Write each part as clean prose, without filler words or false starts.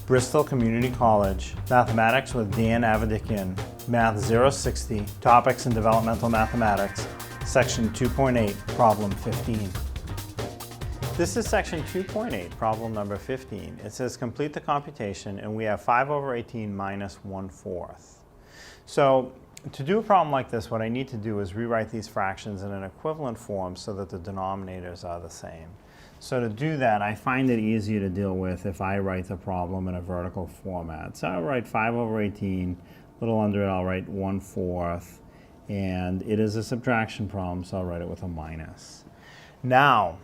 Bristol Community College, Mathematics with Dan Avedikian, Math 060, Topics in Developmental Mathematics, Section 2.8, Problem 15. This is Section 2.8, Problem number 15. It says complete the computation, and we have 5 over 18 minus 1/4. So to do a problem like this, what I need to do is rewrite these fractions in an equivalent form so that the denominators are the same. So to do that, I find it easier to deal with if I write the problem in a vertical format. So I'll write 5 over 18, a little under it I'll write 1/4, and it is a subtraction problem, so I'll write it with a minus. Now,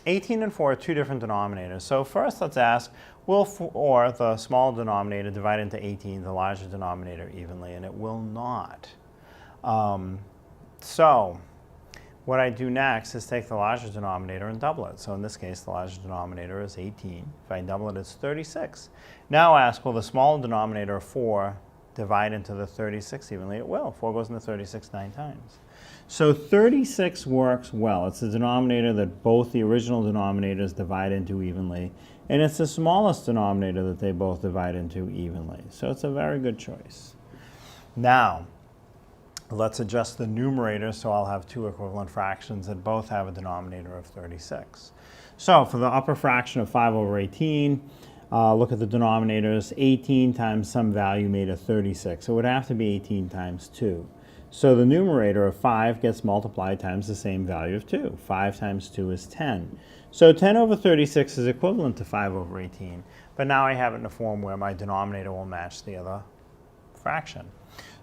18 and 4 are two different denominators. So first let's ask, will 4, the small denominator, divide into 18, the larger denominator, evenly? And it will not. So what I do next is take the larger denominator and double it. So in this case, the larger denominator is 18. If I double it, it's 36. Now ask, will the small denominator of 4 divide into the 36 evenly? It will. 4 goes into 36 9 times. So 36 works well. It's the denominator that both the original denominators divide into evenly, and it's the smallest denominator that they both divide into evenly. So it's a very good choice. Now, let's adjust the numerator so I'll have two equivalent fractions that both have a denominator of 36. So for the upper fraction of 5 over 18, look at the denominators. 18 times some value made a 36. So it would have to be 18 times 2. So the numerator of 5 gets multiplied times the same value of 2. 5 times 2 is 10. So 10 over 36 is equivalent to 5 over 18. But now I have it in a form where my denominator will match the other fraction.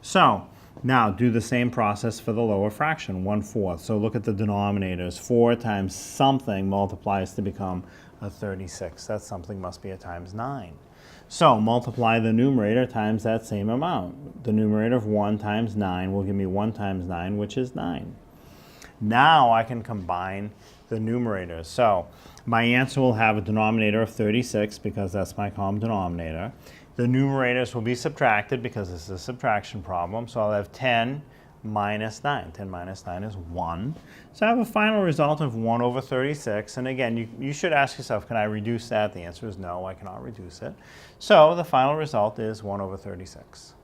So now do the same process for the lower fraction, 1/4. So look at the denominators. 4 times something multiplies to become a 36. That something must be a times 9. So multiply the numerator times that same amount. The numerator of 1 times 9 will give me 1 times 9, which is 9. Now I can combine the numerators. So my answer will have a denominator of 36 because that's my common denominator. The numerators will be subtracted because this is a subtraction problem. So I'll have 10 minus 9. 10 minus 9 is 1. So I have a final result of 1 over 36. And again, you should ask yourself, can I reduce that? The answer is no, I cannot reduce it. So the final result is 1 over 36.